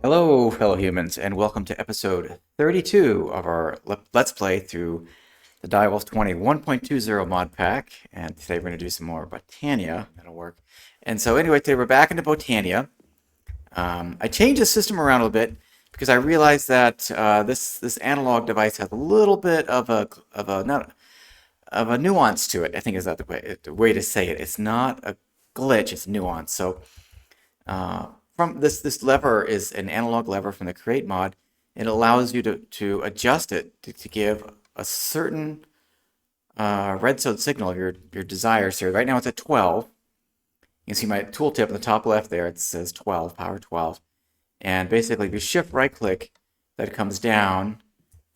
Hello, fellow humans, and welcome to episode 32 of our Let's Play through the Direwolf20 1.20 mod pack. And today we're going to do some more Botania. That'll work. And so, anyway, today we're back into Botania. I changed the system around a little bit because I realized that this analog device has a little bit of a nuance to it. I think is that the way to say it. It's not a glitch; it's nuance. So. From this lever is an analog lever from the create mod. It allows you to adjust it to give a certain redstone signal of your desire. So right now it's at 12. You can see my tooltip in the top left there. It says 12, power 12. And basically, if you shift right click, that comes down.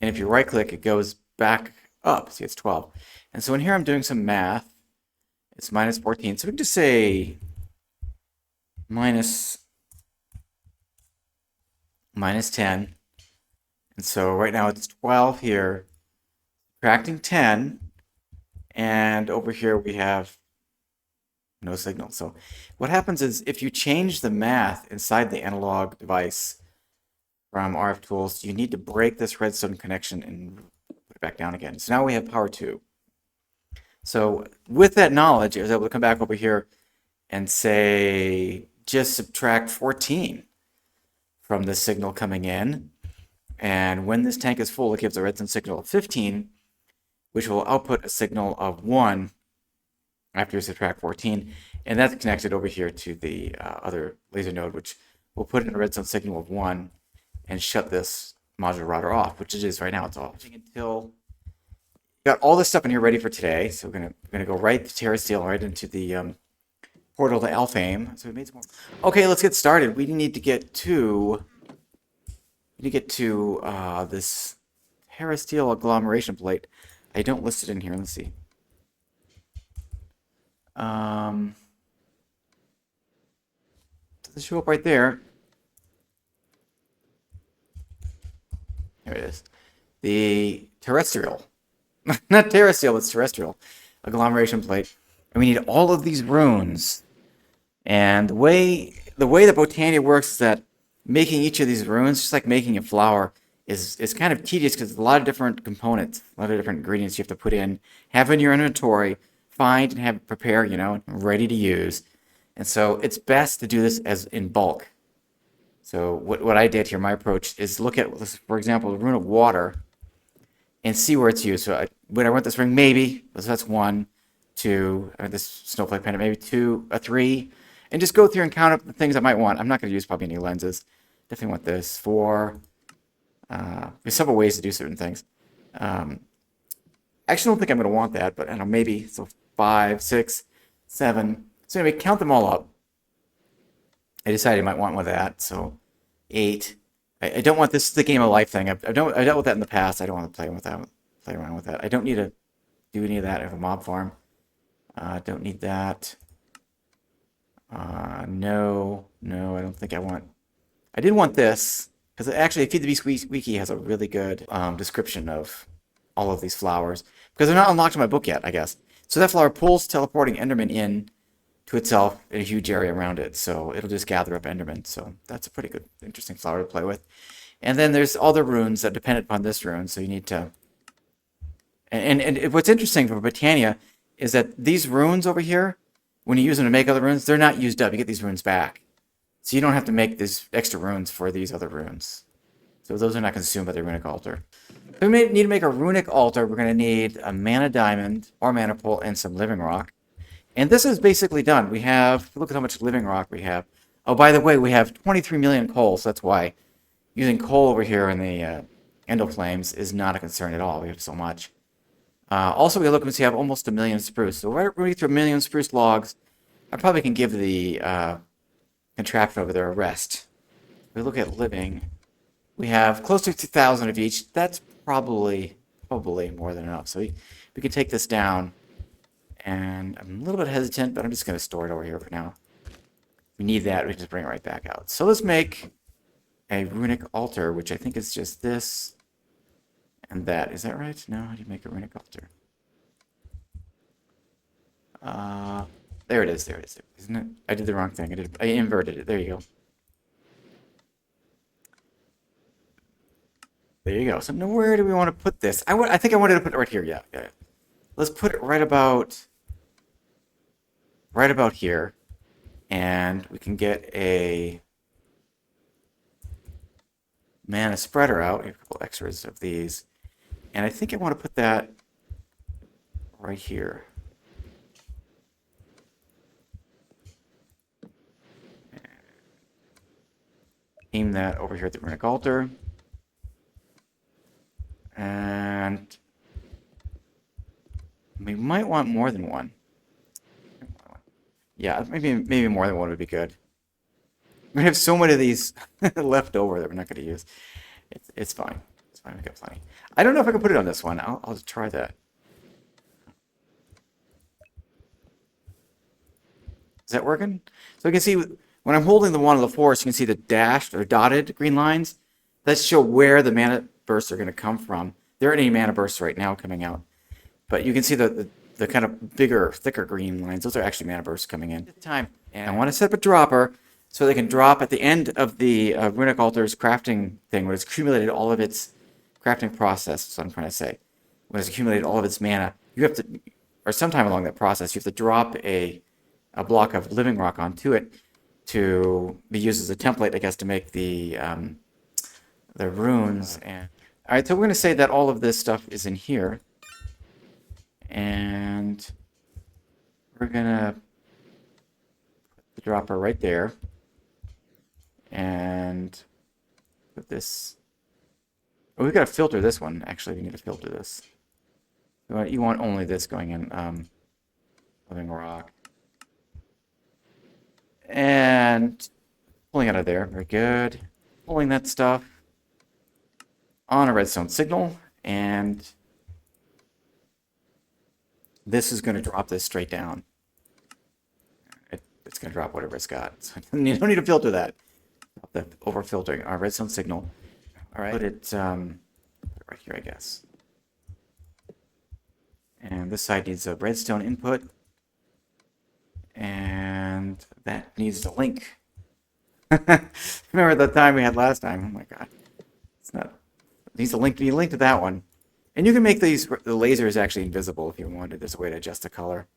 And if you right click, it goes back up. See, it's 12. And so in here, I'm doing some math. It's minus 14. So we can just say minus 10. And so right now it's 12 here, subtracting 10. And over here we have no signal. So what happens is if you change the math inside the analog device from RFTools, you need to break this redstone connection and put it back down again. So now we have power 2. So with that knowledge, I was able to come back over here and say just subtract 14 from the signal coming in. And when this tank is full, it gives a redstone signal of 15, which will output a signal of 1 after you subtract 14. And that's connected over here to the other laser node, which will put in a redstone signal of 1 and shut this modular router off, which it is right now. It's off. Until got all this stuff in here ready for today. So we're gonna go right to Terrasteel, right into the portal to Alfheim. So we made some more. Okay, let's get started. We need to get to this Terrasteel agglomeration plate. I don't list it in here. Let's see. Does it show up right there? There it is. The Terrestrial. Not Terrasteel, it's Terrestrial agglomeration plate. And we need all of these runes. And the way that Botania works is that making each of these runes, just like making a flower, is kind of tedious because there's a lot of different components, a lot of different ingredients you have to put in, have in your inventory, find and have it prepare, ready to use. And so it's best to do this as in bulk. So what I did here, my approach is look at, for example, the rune of water and see where it's used. So when I want this ring, maybe, so that's 1, 2, this snowflake pendant, maybe 2, 3, and just go through and count up the things I might want. I'm not going to use probably any lenses. Definitely want this. 4. There's several ways to do certain things. Actually, don't think I'm going to want that, but I don't know, maybe. So 5, 6, 7. So anyway, count them all up. I decided I might want one of that. So 8. I don't want this. This is the game of life thing. I dealt with that in the past. I don't want to play around with that. I don't need to do any of that. I have a mob farm. Don't need that. No, I don't think I want. I did want this because actually, Feed the Beast Wiki has a really good description of all of these flowers because they're not unlocked in my book yet, I guess. So that flower pulls teleporting Enderman in to itself in a huge area around it, so it'll just gather up Enderman. So that's a pretty good, interesting flower to play with. And then there's other runes that depend upon this rune, so you need to. And what's interesting for Botania is that these runes over here, when you use them to make other runes, they're not used up. You get these runes back. So you don't have to make these extra runes for these other runes. So those are not consumed by the runic altar. So we may need to make a runic altar. We're going to need a mana diamond or mana pool and some living rock. And this is basically done. We have, look at how much living rock we have. Oh, by the way, we have 23 million coal, so that's why using coal over here in the endoflames is not a concern at all. We have so much. Also, we look and see we have almost 1 million spruce. So we're running through 1 million spruce logs. I probably can give the contraption over there a rest. If we look at living, we have close to 2,000 of each. That's probably more than enough. So we can take this down. And I'm a little bit hesitant, but I'm just going to store it over here for now. If we need that, we can just bring it right back out. So let's make a runic altar, which I think is just this and that. Is that right? No, how do you make a runic altar? There it is, isn't it? I did the wrong thing. I inverted it. There you go. There you go. So now where do we want to put this? I think I wanted to put it right here. Yeah, yeah. Let's put it right about here, and we can get a mana spreader out. We have a couple extras of these, and I think I want to put that right here. Aim that over here at the runic altar. And we might want more than one. Yeah, maybe more than one would be good. We have so many of these left over that we're not going to use. It's fine. It's fine. We got plenty. I don't know if I can put it on this one. I'll just try that. Is that working? So you can see when I'm holding the one of the forest, you can see the dashed or dotted green lines. That show where the mana bursts are going to come from. There aren't any mana bursts right now coming out, but you can see the kind of bigger, thicker green lines. Those are actually mana bursts coming in. Time. And I want to set up a dropper so they can drop at the end of the runic altar's crafting thing when it's accumulated all of its crafting process. That's what I'm trying to say. When it's accumulated all of its mana, you have to, or sometime along that process, you have to drop a block of living rock onto it to be used as a template, I guess, to make the runes. And all right, so we're going to say that all of this stuff is in here, and we're going to put the dropper right there, and put this. Oh, we've got to filter this one. Actually, we need to filter this. You want only this going in living rock. And pulling out of there, very good. Pulling that stuff on a redstone signal, and this is going to drop this straight down. It's going to drop whatever it's got. So you don't need to filter that. The over filtering our redstone signal. All right, put it right here, I guess. And this side needs a redstone input. And that needs to link. Remember the time we had last time? Oh my god. It's not. It needs to link to be linked to that one. And you can make the lasers actually invisible if you wanted. There's a way to adjust the color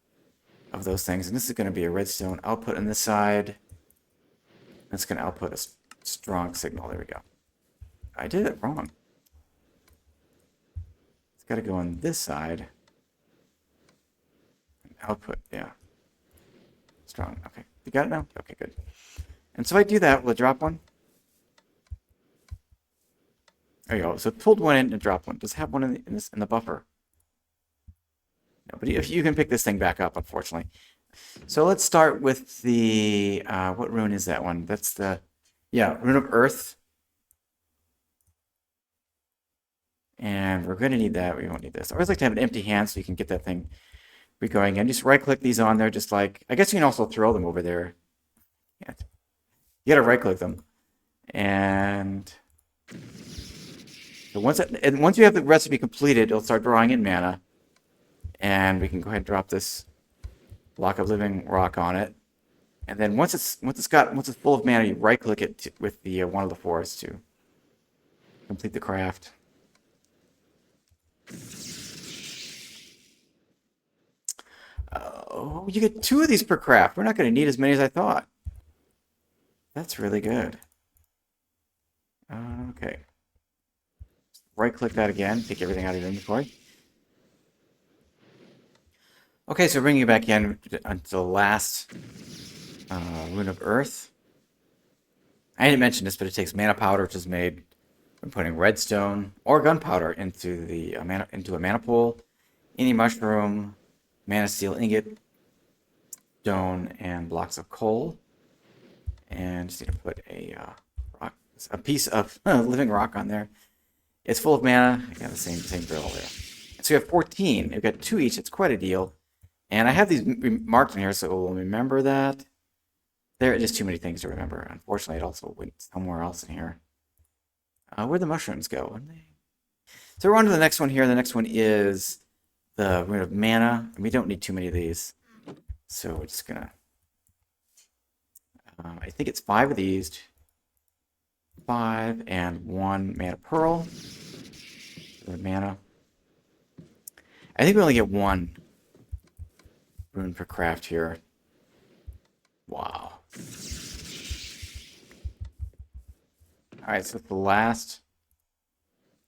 of those things. And this is going to be a redstone output on this side. That's going to output a strong signal. There we go. I did it wrong. It's got to go on this side. Output, yeah. Strong. Okay. You got it now? Okay, good. And so I do that, will it drop one? There you go. So it pulled one in and dropped one. Does it have one in the buffer? No, but if you can pick this thing back up, unfortunately. So let's start with the what rune is that one? That's the rune of earth. And we're going to need that. We won't need this. I always like to have an empty hand so you can get that thing going in. Just right click these on there, just like, I guess you can also throw them over there. Yeah. You gotta right click them. And so once you have the recipe completed, it'll start drawing in mana. And we can go ahead and drop this block of living rock on it. And then once it's full of mana, you right click it with the one of the forests to complete the craft. Oh, you get 2 of these per craft. We're not going to need as many as I thought. That's really good. Okay. Right-click that again. Take everything out of your inventory. Okay, so bringing you back in until the last rune of earth. I didn't mention this, but it takes mana powder, which is made from putting redstone or gunpowder into a mana pool, any mushroom, mana steel ingot, stone, and blocks of coal. And just need to put a piece of living rock on there. It's full of mana. I got the same drill there. So we have 14. We've got 2 each. It's quite a deal. And I have these marked in here, so we'll remember that. There are just too many things to remember. Unfortunately, it also went somewhere else in here. Where'd the mushrooms go? So we're on to the next one here. The next one is the rune of mana. We don't need too many of these. So we're just gonna... I think it's 5 of these. 5 and 1 mana pearl. The mana. I think we only get one rune per craft here. Wow. Alright, so the last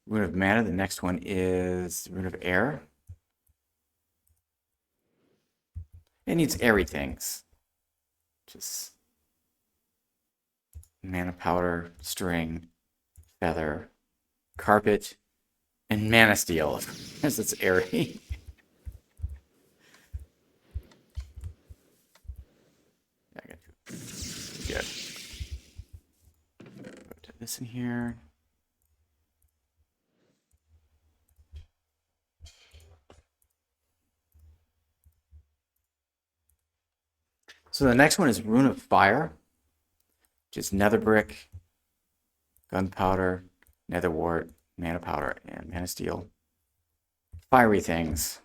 rune of mana. The next one is rune of air. It needs airy things. Just mana powder, string, feather, carpet, and mana steel. Because it's airy. I got to good. Put this in here. So the next one is Rune of Fire, which is nether brick, gunpowder, nether wart, mana powder, and mana steel. Fiery things.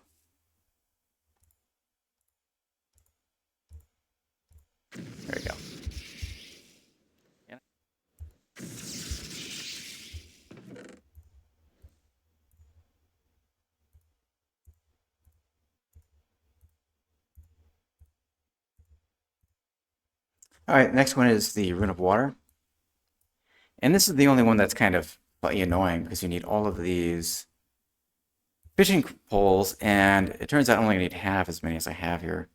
There we go. Yeah. All right, next one is the Rune of Water. And this is the only one that's kind of slightly annoying because you need all of these fishing poles, and it turns out I only need half as many as I have here.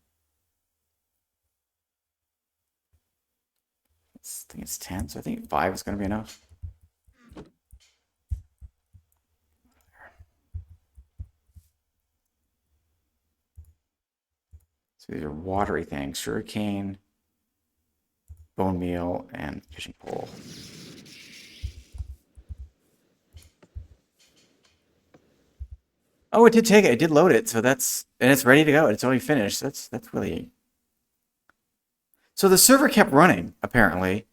I think it's 10, so I think 5 is going to be enough. So these are watery things: sugarcane, bone meal, and fishing pole. Oh, it did take it. It did load it, so that's, and it's ready to go. It's already finished. That's really. So the server kept running apparently,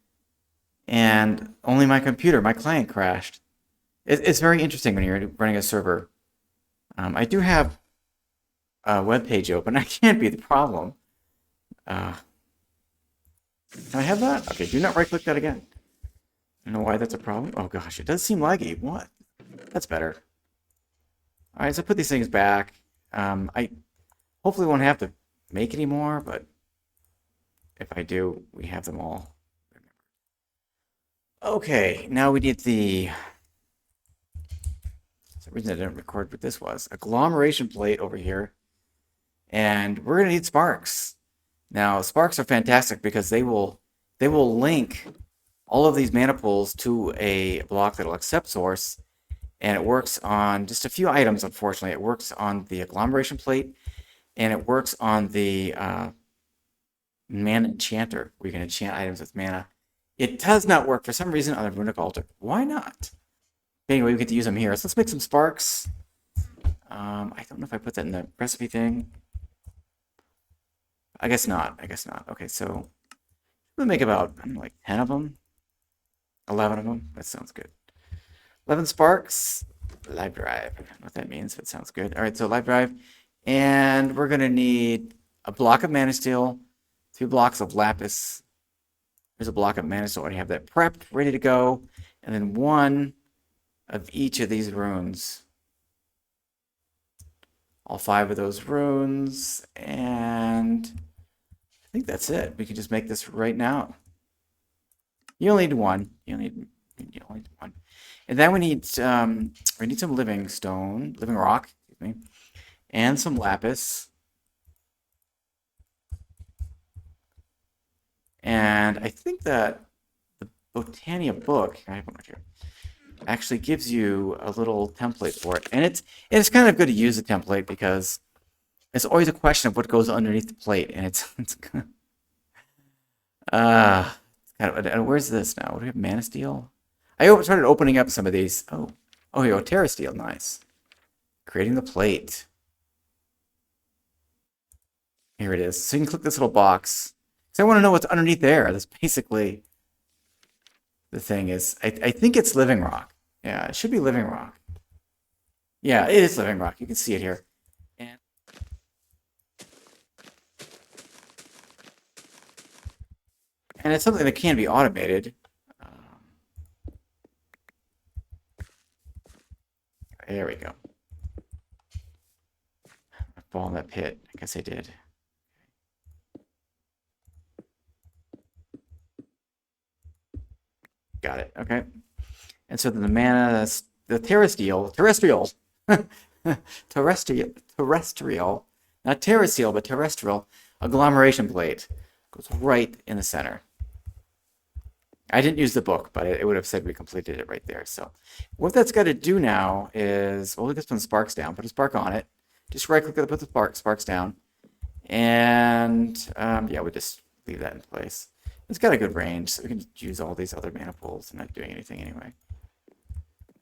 and only my computer, my client, crashed. It's very interesting when you're running a server. I do have a web page open. I can't be the problem. Can I have that? Okay, do not right-click that again. I don't know why that's a problem. Oh gosh, it does seem laggy. What? That's better. All right, so put these things back. I hopefully won't have to make any more, but if I do, we have them all. Okay, now we need the. For some reason I didn't record what this was. Agglomeration plate over here, and we're gonna need sparks. Now, sparks are fantastic because they will link all of these mana pools to a block that'll accept source, and it works on just a few items. Unfortunately, it works on the agglomeration plate, and it works on the mana enchanter, where you can enchant items with mana. It does not work for some reason on the runic altar. Why not? Anyway, we get to use them here. So let's make some sparks. I don't know if I put that in the recipe thing. I guess not. I guess not. Okay, so we'll make about, I don't know, like 10 of them. 11 of them. That sounds good. 11 sparks. Live drive. I don't know what that means, but it sounds good. All right, so live drive. And we're going to need a block of mana steel, 2 blocks of lapis. There's a block of mana steel. I already have that prepped, ready to go. And then 1 of each of these runes. All 5 of those runes. And I think that's it. We can just make this right now. You only need 1. You only need 1. And then we need some living stone, living rock, excuse me, and some lapis. And I think that the Botania book, I have one right here, actually gives you a little template for it. And it's kind of good to use a template because it's always a question of what goes underneath the plate, and it's kind of, and where's this now? Do we have mana steel? I started opening up some of these. Oh, here you go, Terrasteel, nice. Creating the plate. Here it is. So you can click this little box. So I want to know what's underneath there. That's basically the thing is, I think it's living rock. Yeah, it should be living rock. Yeah, it is living rock. You can see it here. And it's something that can be automated. There we go. I fall in that pit. I guess I did. Got it. Okay. And so then the mana, the terrestrial, terrestrial, not terrestrial, but terrestrial agglomeration plate goes right in the center. I didn't use the book, but it would have said we completed it right there. So what that's got to do now is, well, let's put the sparks down, put a spark on it. Just right click it, put the sparks down. And yeah, we'll just leave that in place. It's got a good range, so we can use all these other mana pools. I'm not doing anything anyway.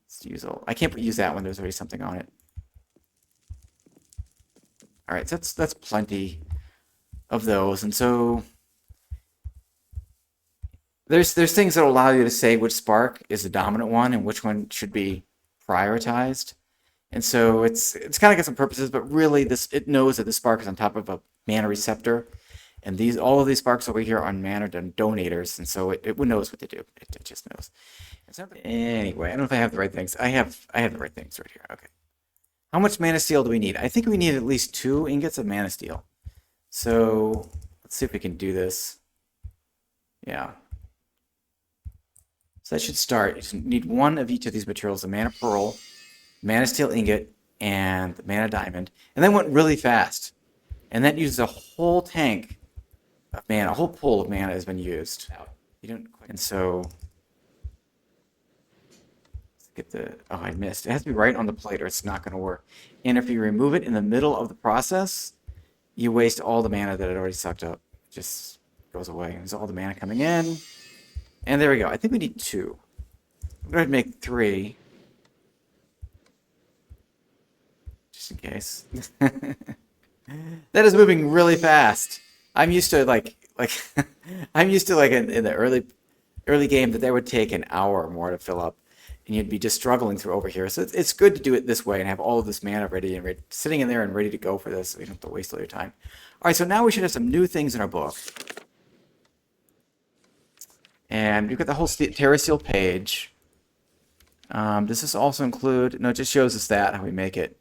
Let's use all. I can't use that one. There's already something on it. All right, so that's plenty of those, and so there's things that will allow you to say which spark is the dominant one and which one should be prioritized. And so it's kind of got some purposes, but really it knows that the spark is on top of a mana receptor. And all of these sparks over here are mana donators, and so it knows what to do. It just knows. Anyway, I don't know if I have the right things. I have the right things right here. Okay. How much mana steel do we need? I think we need at least 2 ingots of mana steel. So let's see if we can do this. Yeah. So that should start. You just need 1 of each of these materials: a mana pearl, mana steel ingot, and the mana diamond. And then went really fast. And that uses a whole tank of mana, a whole pool of mana has been used. You don't, and so let's get the, oh, I missed. It has to be right on the plate or it's not going to work. And if you remove it in the middle of the process, you waste all the mana that it already sucked up. It just goes away. There's all the mana coming in. And there we go. I think we need 2. I'm going to make 3. Just in case. That is moving really fast. I'm used to I'm used to in the early game that would take an hour or more to fill up, and you'd be just struggling through over here. So it's good to do it this way and have all of this mana ready and sitting in there and ready to go for this, so you don't have to waste all your time. All right, so now we should have some new things in our book, and we've got the whole Terrasteel page. Does this also include? No, it just shows us that how we make it.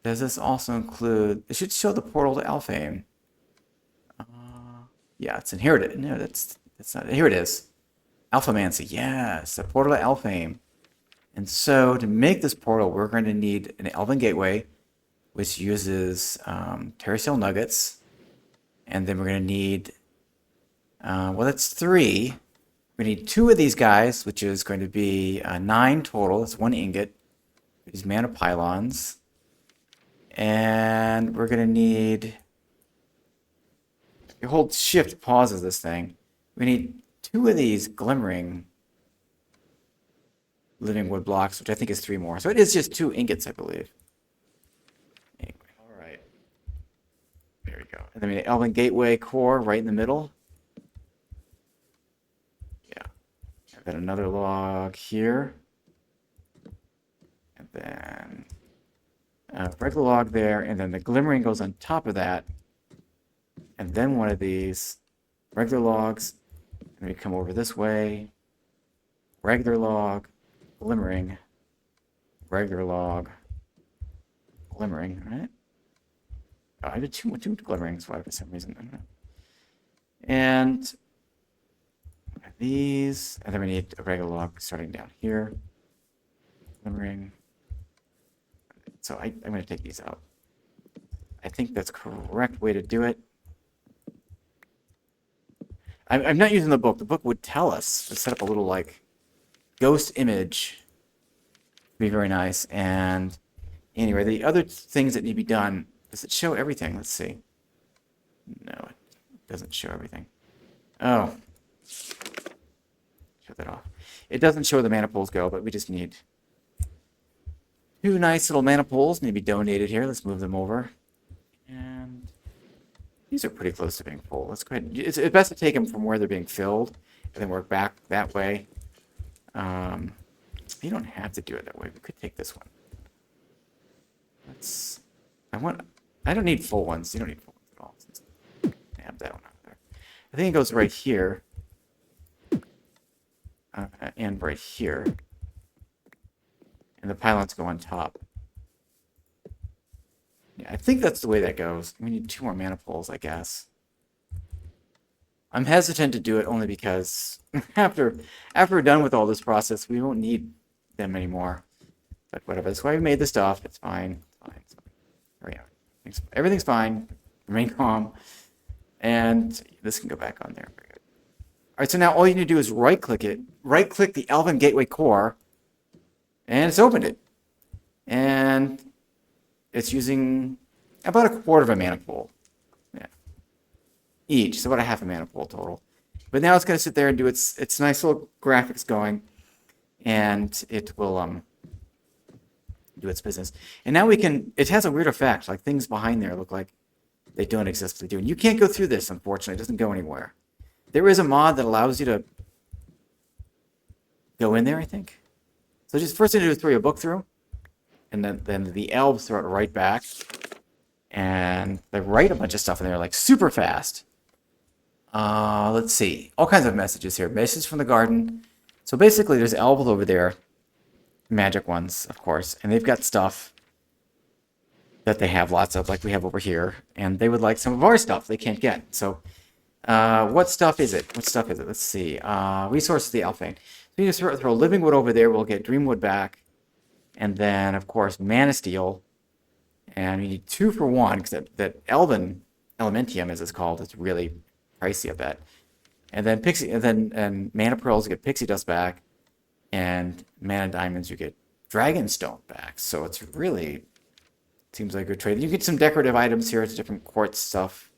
Does this also include? It should show the portal to Alfheim. Yeah, it's inherited. No, that's not. Here it is. Alphamancy. Yes, the portal to Alfheim. And so to make this portal, we're going to need an Elven Gateway, which uses Terrasteel nuggets, and then we're going to need. Well, that's 3. We need 2 of these guys, which is going to be 9 total. That's 1 ingot. These mana pylons. And we're going to need, if you hold shift, pauses this thing. We need 2 of these glimmering living wood blocks, which I think is 3 more. So it is just 2 ingots, I believe. Anyway, all right. There we go. And then we need Elven Gateway core right in the middle. Yeah. And then another log here. And then regular log there, and then the glimmering goes on top of that, and then one of these regular logs, and we come over this way, regular log, glimmering, regular log, glimmering, right? Oh, I did two glimmerings, why for some reason, I don't know. And these, and then we need a regular log starting down here, glimmering. So I'm going to take these out. I think that's the correct way to do it. I'm not using the book. The book would tell us to set up a little ghost image. Be very nice. And anyway, the other things that need to be done, does it show everything? Let's see. No, it doesn't show everything. Oh. Shut that off. It doesn't show where the mana pools go, but we just need 2 nice little mana pools need to be donated here. Let's move them over. And these are pretty close to being full. Let's go ahead. It's best to take them from where they're being filled and then work back that way. You don't have to do it that way. We could take this one. I don't need full ones. You don't need full ones at all. I have that one out there. I think it goes right here. And right here. and the pylons go on top. Yeah, I think that's the way that goes. We need 2 more mana pools, I guess. I'm hesitant to do it only because after we're done with all this process, we won't need them anymore. But whatever, that's why we made the stuff. It's fine. It's fine. It's fine. Everything's fine. Remain calm. And this can go back on there. Very good. All right, so now all you need to do is right-click it. Right-click the Alfheim Gateway core, and it's opened it. And it's using about 1/4 of a mana pool. Yeah. Each, so about a 1/2 a mana pool total. But now it's going to sit there and do its nice little graphics going, and it will do its business. And now we can, it has a weird effect, like things behind there look like they don't exist, they do. And you can't go through this, unfortunately. It doesn't go anywhere. There is a mod that allows you to go in there, I think. So just first thing to do is throw your book through, and then the elves throw it right back. And they write a bunch of stuff in there, like super fast. Let's see. All kinds of messages here. Messages from the garden. So basically there's elves over there. Magic ones, of course. And they've got stuff that they have lots of, like we have over here. And they would like some of our stuff they can't get. So what stuff is it? Let's see. Resources of the Alfheim. So you just throw living wood over there. We'll get dreamwood back. And then, of course, Manasteel. And we need 2 for 1, because that Elven Elementium, as it's called, is really pricey, I bet. And then Mana Pearls, you get Pixie Dust back. And Mana Diamonds, you get Dragonstone back. So it's really, seems like a good trade. You get some decorative items here. It's different quartz stuff.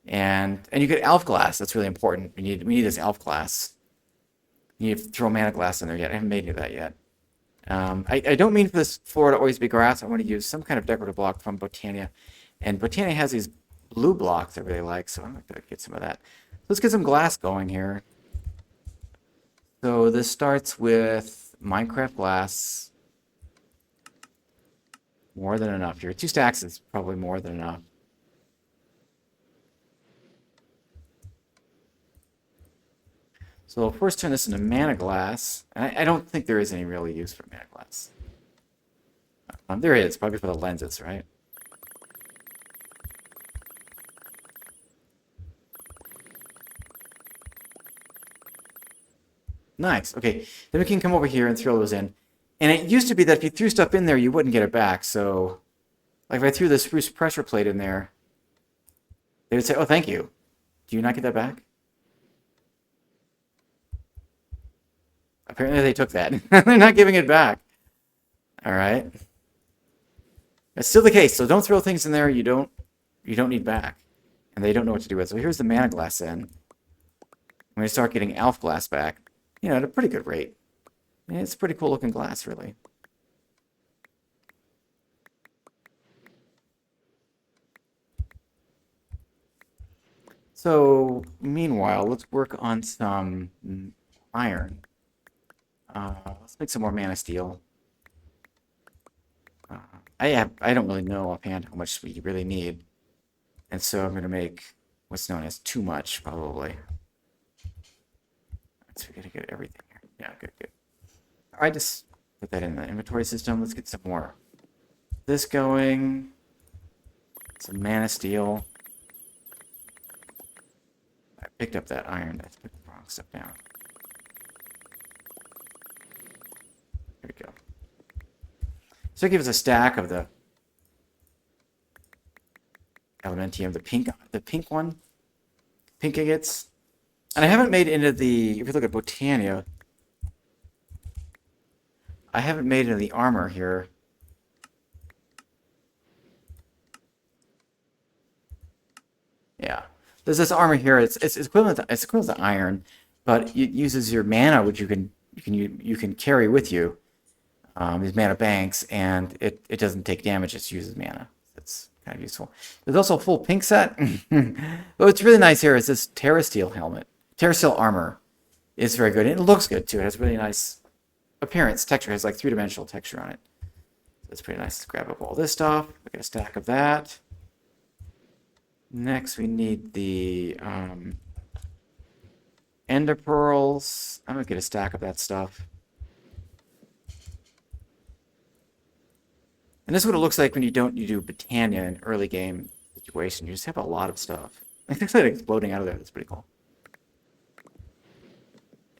And you get Elf Glass. That's really important. We need this Elf Glass. You need to throw Mana Glass in there yet. I haven't made any of that yet. I don't mean for this floor to always be grass. I want to use some kind of decorative block from Botania. And Botania has these blue blocks I really like, so I'm going to get some of that. Let's get some glass going here. So this starts with Minecraft glass. More than enough here. 2 stacks is probably more than enough. So we'll first turn this into Mana Glass. I don't think there is any real use for Mana Glass. There is, probably for the lenses, right? Nice. Okay, then we can come over here and throw those in. And it used to be that if you threw stuff in there, you wouldn't get it back. So, like if I threw the spruce pressure plate in there, they would say, "Oh, thank you." Do you not get that back? Apparently they took that. They're not giving it back. All right. That's still the case. So don't throw things in there you don't need back. And they don't know what to do with. So here's the Mana Glass in. I'm going to start getting Elf Glass back. You know, at a pretty good rate. And it's a pretty cool looking glass, really. So, meanwhile, let's work on some iron. Let's make some more Manasteel. I don't really know offhand how much we really need. And so I'm going to make what's known as too much, probably. So we got to get everything here. Yeah, good. All right, just put that in the inventory system. Let's get some more. This going. Some Manasteel. I picked up that iron. I put the wrong stuff down. There we go. So it gives us a stack of the Elementium, the pink one. Pink agates. And I haven't made into the, if you look at Botania, I haven't made into the armor here. Yeah. There's this armor here. It's equivalent to iron, but it uses your mana, which you can carry with you. These mana banks, and it doesn't take damage. It uses mana. It's kind of useful. There's also a full pink set. But what's really nice here is this Terrasteel helmet. Terrasteel armor is very good. And it looks good too. It has really nice appearance. Texture, it has like 3-dimensional texture on it. So it's pretty nice to grab up all this stuff. We get a stack of that. Next, we need the Ender Pearls. I'm gonna get a stack of that stuff. And this is what it looks like when you do Botania in early game situation. You just have a lot of stuff. It looks like exploding out of there. That's pretty cool.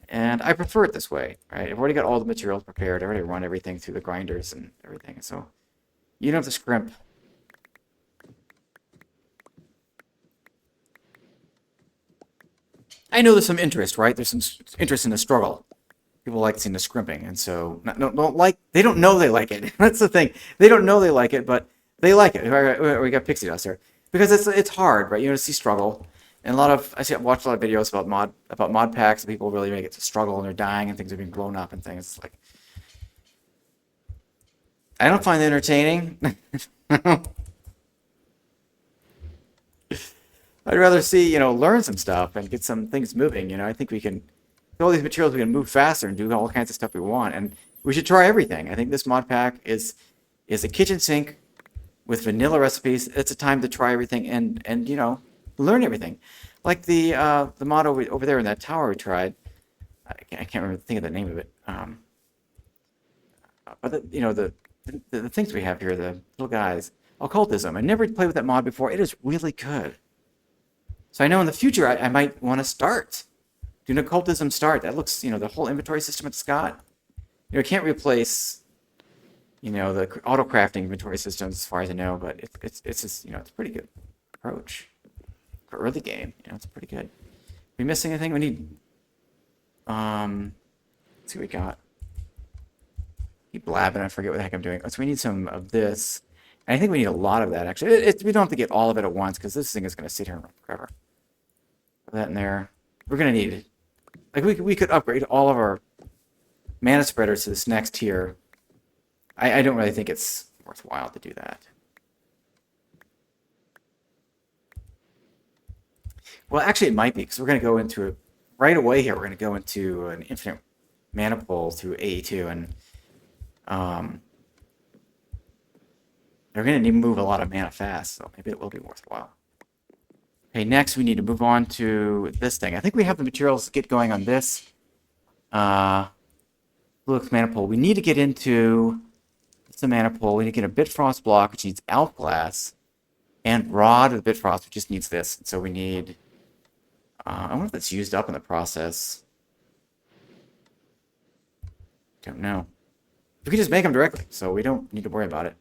And I prefer it this way, right? I've already got all the materials prepared. I already run everything through the grinders and everything. So you don't have to scrimp. I know there's some interest, right? There's some interest in the struggle. People like seeing the scrimping, and so don't like. They don't know they like it. That's the thing. They don't know they like it, but they like it. We got pixie dust there because it's hard, right? You know, to see struggle, and I watch a lot of videos about mod packs, and people really make it to struggle, and they're dying, and things are being blown up, and things. It's like I don't find it entertaining. I'd rather see, learn some stuff and get some things moving. I think we can, with all these materials, we can move faster and do all kinds of stuff we want. And we should try everything. I think this mod pack is a kitchen sink with vanilla recipes. It's a time to try everything and learn everything. Like the mod over there in that tower we tried. I can't remember think of the name of it. But the things we have here, the little guys, occultism. I never played with that mod before. It is really good. So I know in the future I might want to start. Do an occultism start. That looks, the whole inventory system it's got. It can't replace, the auto crafting inventory systems as far as I know, but it's just, it's a pretty good approach for early game. It's pretty good. We missing anything? We need, let's see what we got. Keep blabbing. I forget what the heck I'm doing. So we need some of this. And I think we need a lot of that, actually. We don't have to get all of it at once, because this thing is going to sit here and run forever. Put that in there. We're going to need it. Like, we could upgrade all of our mana spreaders to this next tier. I don't really think it's worthwhile to do that. Well, actually, it might be, because we're going to go into it right away here. We're going to go into an infinite mana pool through AE2, and they're going to need to move a lot of mana fast, so maybe it will be worthwhile. Okay, next we need to move on to this thing. I think we have the materials to get going on this. Fluix Mana Pool. We need to get into the Mana Pool. We need to get a Bitfrost block, which needs Alp Glass, and Rod of the Bitfrost, which just needs this. So we need... I wonder if that's used up in the process. Don't know. We can just make them directly, so we don't need to worry about it.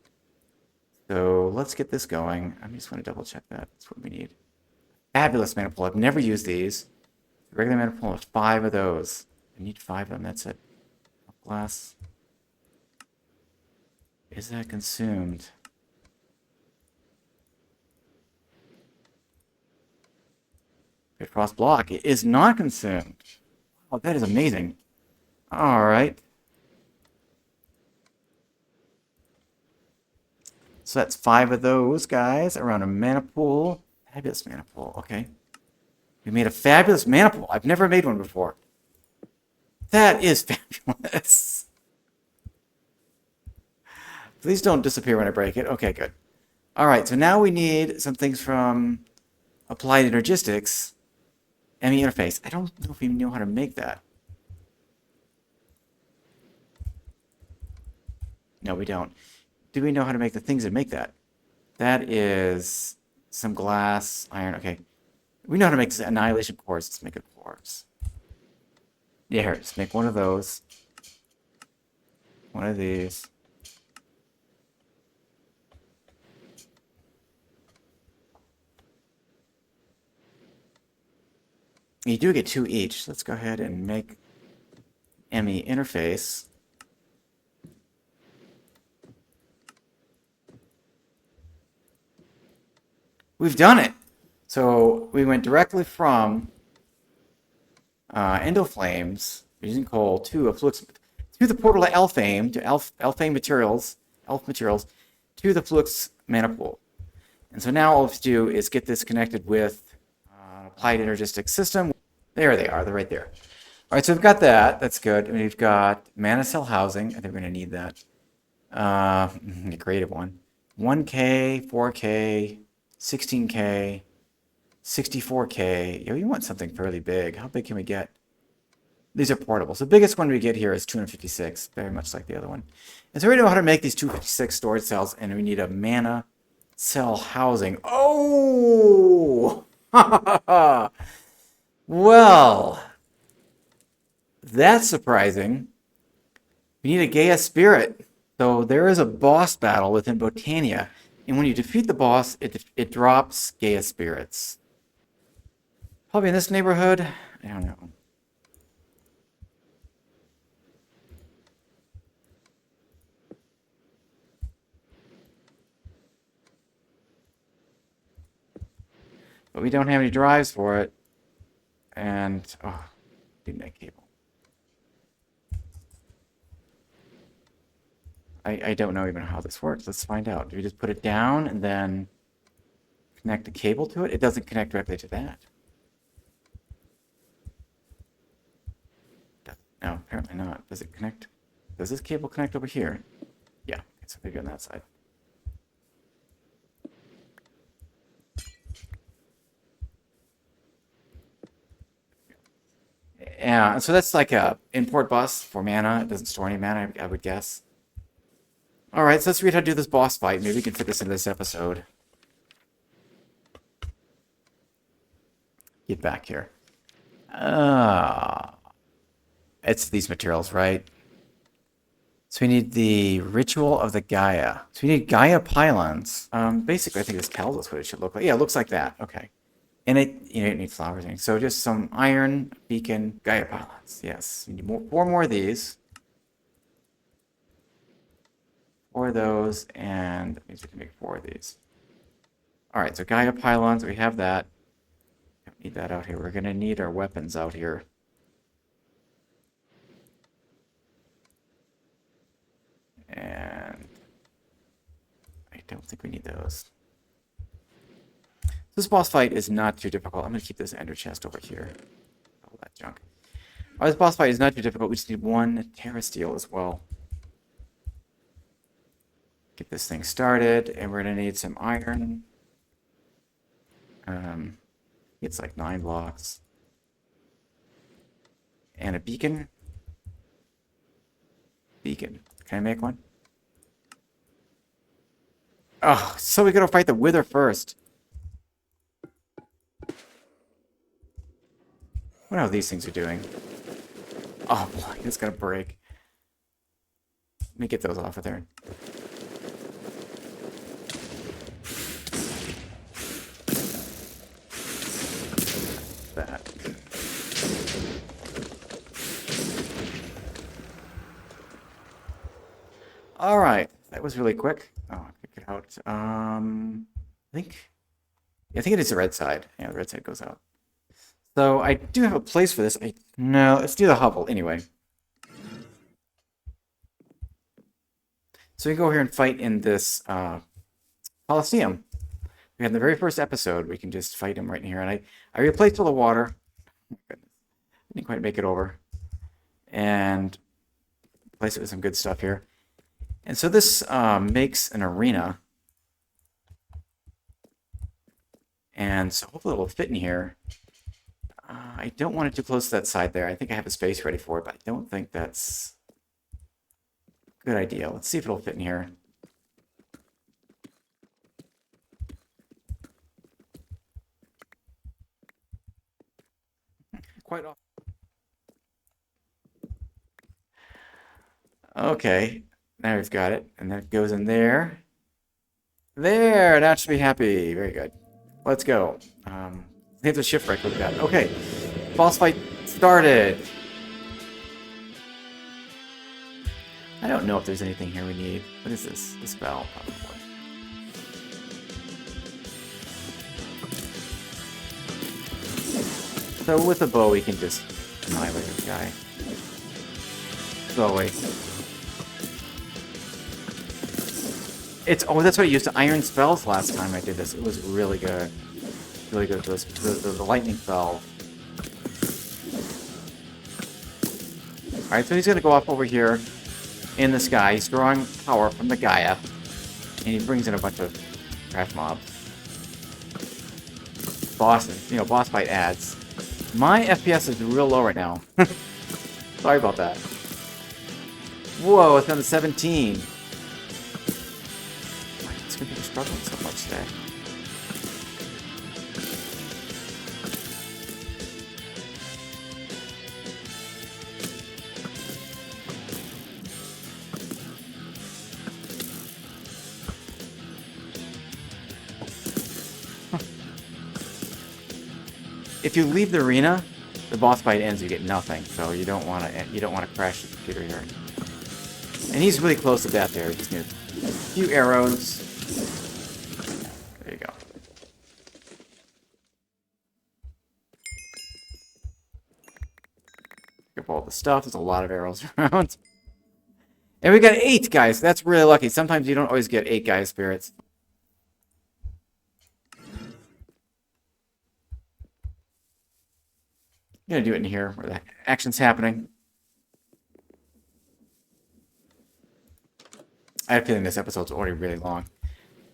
So let's get this going. I just want to double check that. That's what we need. Fabulous Mana Pool. I've never used these. The regular Mana Pool has 5 of those. I need 5 of them. That's it. Glass. Is that consumed? Bitfrost block. It is not consumed. Oh, that is amazing. All right. So that's 5 of those guys around a mana pool. Fabulous mana pool. Okay. We made a fabulous mana pool. I've never made one before. That is fabulous. Please don't disappear when I break it. Okay, good. All right, so now we need some things from Applied Energistics ME interface. I don't know if we know how to make that. No, we don't. Do we know how to make the things that make that? That is some glass, iron. Okay. We know how to make annihilation cores. Let's make a quartz. Yeah, here, just make one of those. One of these. You do get 2 each. Let's go ahead and make ME interface. We've done it. So we went directly from endoflames using coal to a Fluix, to the portal to Alfheim, to Alfheim materials, Elf materials, to the Fluix Mana Pool. And so now all we have to do is get this connected with Applied Energistics system. There they are. They're right there. All right, so we've got that. That's good. And we've got mana cell housing. I think we're going to need that. A creative one. 1K, 4K, 16K, 64K. Yo, you want something fairly big. How big can we get? These are portable. So the biggest one we get here is 256, very much like the other one. And so we know how to make these 256 storage cells, and we need a mana cell housing. Oh! Well, that's surprising. We need a Gaia Spirit. So there is a boss battle within Botania, and when you defeat the boss, it drops Gaia Spirits. Probably in this neighborhood. I don't know. But we don't have any drives for it. And, oh, need that cable. I don't know even how this works. Let's find out. Do we just put it down and then connect the cable to it? It doesn't connect directly to that. No, apparently not. Does it connect? Does this cable connect over here? Yeah, it's maybe on that side. Yeah, so that's like a import bus for mana. It doesn't store any mana, I would guess. All right, so let's read how to do this boss fight. Maybe we can fit this into this episode. Get back here. It's these materials, right? So we need the Ritual of the Gaia. So we need Gaia pylons. Basically, I think this tells us what it should look like. Yeah, it looks like that. Okay. And you don't need flowers. So just some iron, beacon, Gaia pylons. Yes. We need four more of these. 4 of those, and that means we can make 4 of these. All right, so Gaia pylons, we have that. Don't need that out here. We're going to need our weapons out here. And I don't think we need those. This boss fight is not too difficult. I'm going to keep this ender chest over here. All that junk. All right, this boss fight is not too difficult. We just need 1 Terrasteel as well. Get this thing started, and we're going to need some iron. It's like 9 blocks. And a beacon. Beacon. Can I make one? Oh, so we gotta fight the Wither first. What are these things are doing? Oh boy, it's gonna break. Let me get those off of there. That. All right, that was really quick. Oh, I picked it out. I think it is the red side. Yeah, the red side goes out. So I do have a place for this. No, let's do the hovel anyway. So we can go here and fight in this Coliseum. We had the very first episode. We can just fight him right in here. And I replaced all the water. Oh my goodness. I didn't quite make it over. And replace it with some good stuff here. And so this makes an arena. And so hopefully it will fit in here. I don't want it too close to that side there. I think I have a space ready for it, but I don't think that's a good idea. Let's see if it'll fit in here. Quite often. Okay, now we've got it, and that goes in there. There, that should be happy. Very good. Let's go. Hit the shift right click that. Okay, boss fight started. I don't know if there's anything here we need. What is this? The spell, probably. So with a bow, we can just annihilate this guy. Go away. Oh, that's what I used to iron spells last time I did this. It was really good. Really good. The lightning spell. Alright, so he's going to go up over here in the sky. He's drawing power from the Gaia. And he brings in a bunch of trash mobs. Bosses. Boss fight ads. My FPS is real low right now. Sorry about that. Whoa, it's down to 17. It's gonna be struggling so much today. If you leave the arena, the boss fight ends. You get nothing, so you don't want to crash the computer here. And he's really close to death there. He just needs a few arrows. There you go. Pick up all the stuff. There's a lot of arrows around. And we got 8 guys. That's really lucky. Sometimes you don't always get 8 guy spirits. I'm gonna do it in here where the action's happening. I have a feeling this episode's already really long.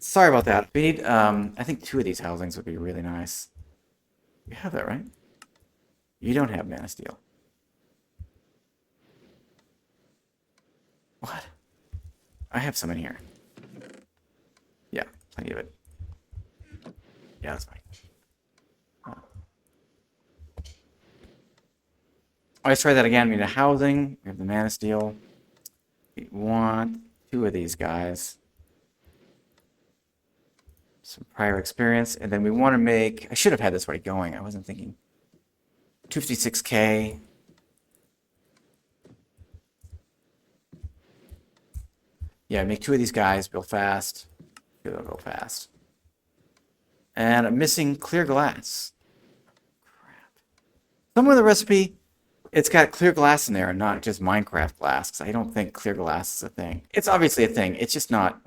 Sorry about that. We need, I think 2 of these housings would be really nice. You have that, right? You don't have Mana Steel. What? I have some in here. Yeah, plenty of it. Yeah, that's fine. Let's try that again. We need a housing. We have the Mana Steel. We want 2 of these guys. Some prior experience. And then we want to make... I should have had this already going. I wasn't thinking. 256k. Yeah, make 2 of these guys real fast. They'll go fast. And I'm missing clear glass. Crap. Somewhere in the recipe... It's got clear glass in there and not just Minecraft glass, because I don't think clear glass is a thing. It's obviously a thing. It's just not.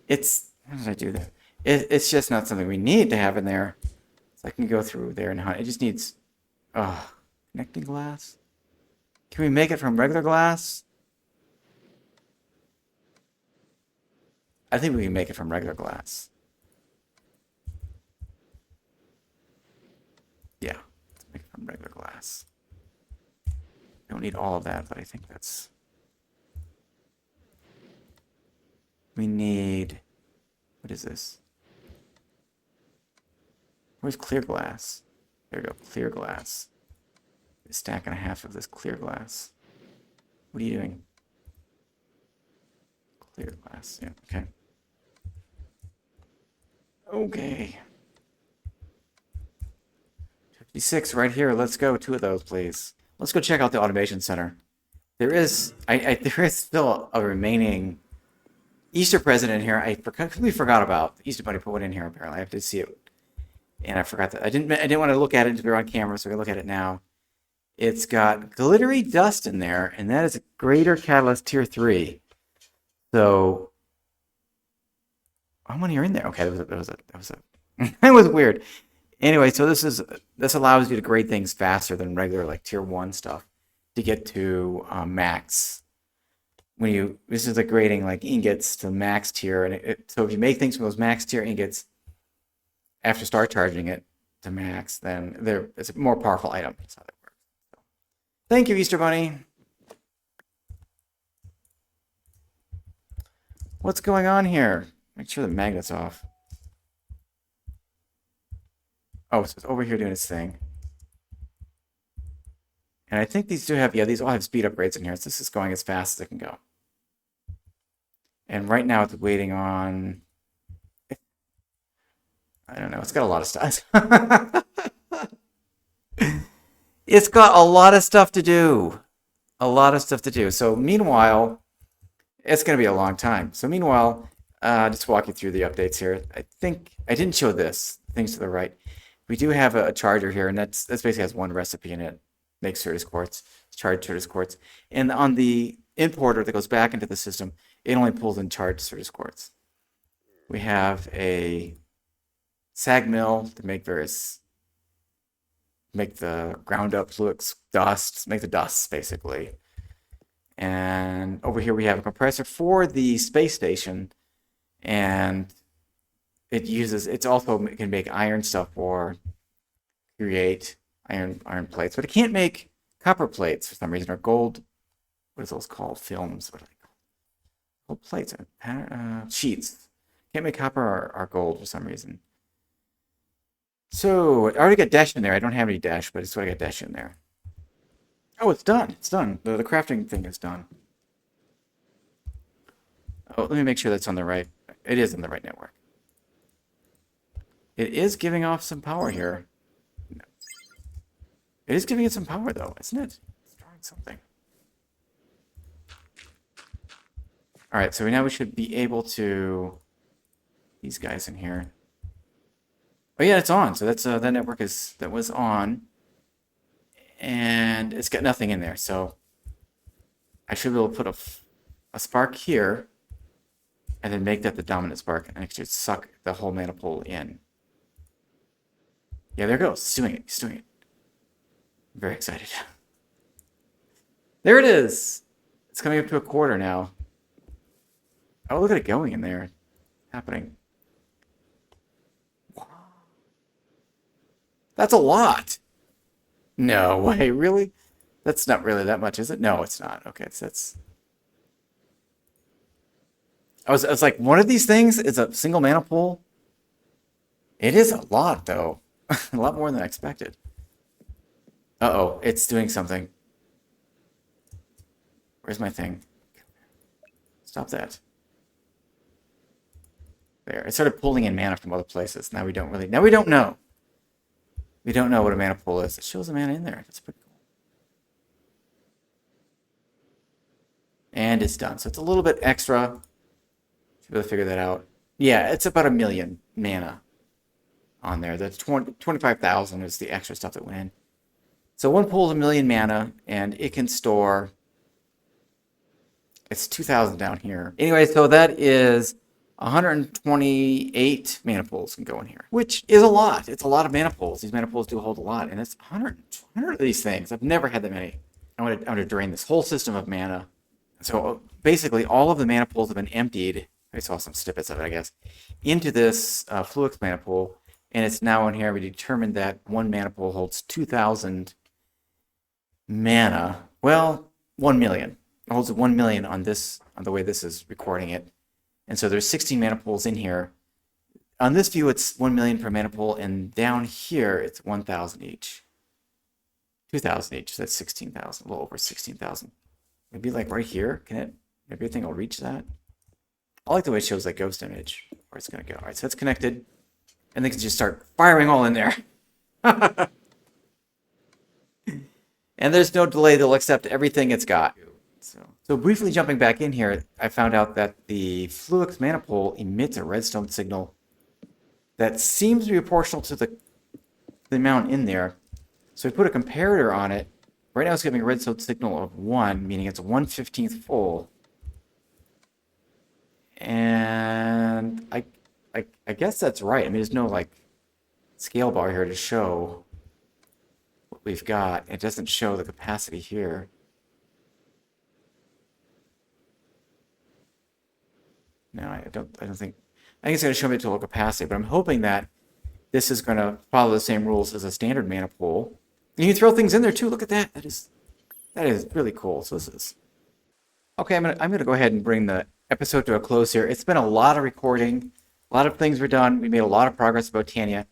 It's... How did I do that? It's just not something we need to have in there. So I can go through there and hunt. It just needs... connecting glass? Can we make it from regular glass? I think we can make it from regular glass. Yeah, let's make it from regular glass. Don't need all of that, but I think that's... We need... What is this? Where's clear glass? There we go, clear glass. A stack and a half of this clear glass. What are you doing? Clear glass, yeah, okay. Okay. 56 right here, let's go, 2 of those, please. Let's go check out the automation center. There is still a remaining Easter present in here. I completely forgot about. The Easter Bunny put one in here apparently. I have to see it, and I forgot that. I didn't want to look at it until we were on camera, so we can look at it now. It's got glittery dust in there, and that is a Greater Catalyst Tier 3. So how many are in there? Okay, that was a that was weird. Anyway, so this allows you to grade things faster than regular like tier 1 stuff to get to max. This is like grading like ingots to max tier, and so if you make things from those max tier ingots after start charging it to max, then it's a more powerful item. That's how that works. So, thank you, Easter Bunny. What's going on here? Make sure the magnet's off. Oh, so it's over here doing its thing. And I think these do have, yeah, these all have speed upgrades in here. So this is going as fast as it can go. And right now it's waiting on, I don't know, it's got a lot of stuff. It's got a lot of stuff to do. A lot of stuff to do. So meanwhile, it's going to be a long time. So meanwhile, just walk you through the updates here. I think I didn't show this, things to the right. We do have a charger here, and that's basically has one recipe in it. Makes Certus quartz, charged Certus quartz. And on the importer that goes back into the system, it only pulls in charged Certus quartz. We have a sag mill to make the ground up Fluix dust, make the dusts basically. And over here we have a compressor for the space station, and it also can make iron stuff or create iron plates, but it can't make copper plates for some reason, or gold. What is those called? Films. What are they called? Gold plates. Sheets. Can't make copper or gold for some reason. So I already got dash in there. I don't have any dash, but it's what I got dash in there. Oh, it's done. It's done. The crafting thing is done. Oh, let me make sure that's on the right. It is on the right network. It is giving off some power here. No. It is giving it some power, though, isn't it? It's drawing something. All right, so now we should be able to... These guys in here. Oh yeah, it's on. So that's that network that was on, and it's got nothing in there. So I should be able to put a spark here, and then make that the dominant spark, and actually suck the whole mana pool in. Yeah, there it goes. It's doing it. It's doing it. I'm very excited. There it is. It's coming up to a quarter now. Oh, look at it going in there. Happening. That's a lot. No way, really? That's not really that much, is it? No, it's not. Okay, so that's... I was like, one of these things is a single mana pool? It is a lot, though. A lot more than I expected. Uh-oh, it's doing something. Where's my thing? Stop that. There. It started pulling in mana from other places. Now we don't know. We don't know what a mana pool is. It shows a mana in there. That's pretty cool. And it's done. So it's a little bit extra. Should be able to figure that out. Yeah, it's about 1 million mana on there. That's 25,000 is the extra stuff that went in. So one pool is 1 million mana, and it can store... It's 2,000 down here. Anyway, so that is 128 mana pools can go in here, which is a lot. It's a lot of mana pools. These mana pools do hold a lot, and it's 100 of these things. I've never had that many. I want to drain this whole system of mana. So basically, all of the mana pools have been emptied. I saw some snippets of it, I guess, into this Fluix mana pool, and it's now in here. We determined that one mana pool holds 2,000 mana. Well, 1 million. It holds 1 million on this, on the way this is recording it. And so there's 16 mana pools in here. On this view, it's 1 million per mana pool, and down here, it's 1,000 each. 2,000 each, so that's 16,000, a little over 16,000. Maybe like right here, can it, maybe everything will reach that? I like the way it shows that ghost image, where it's gonna go. All right, so it's connected, and they can just start firing all in there. And there's no delay, they'll accept everything it's got. So briefly jumping back in here, I found out that the Fluix mana pool emits a redstone signal that seems to be proportional to the amount in there. So we put a comparator on it. Right now it's giving a redstone signal of 1, meaning it's 1/15 full. And I guess that's right. I mean, there's no like scale bar here to show what we've got. It doesn't show the capacity here. No, I don't think it's going to show me total capacity, but I'm hoping that this is going to follow the same rules as a standard mana pool. And you can throw things in there too. Look at that. That is really cool. So this is okay. I'm gonna go ahead and bring the episode to a close here. It's been a lot of recording. A lot of things were done. We made a lot of progress with Botania.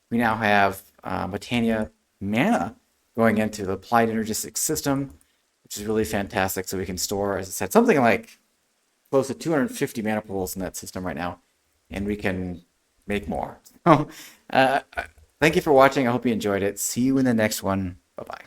We now have Botania Mana going into the Applied Energistics system, which is really fantastic. So we can store, as I said, something like close to 250 mana pools in that system right now, and we can make more. Thank you for watching. I hope you enjoyed it. See you in the next one. Bye-bye.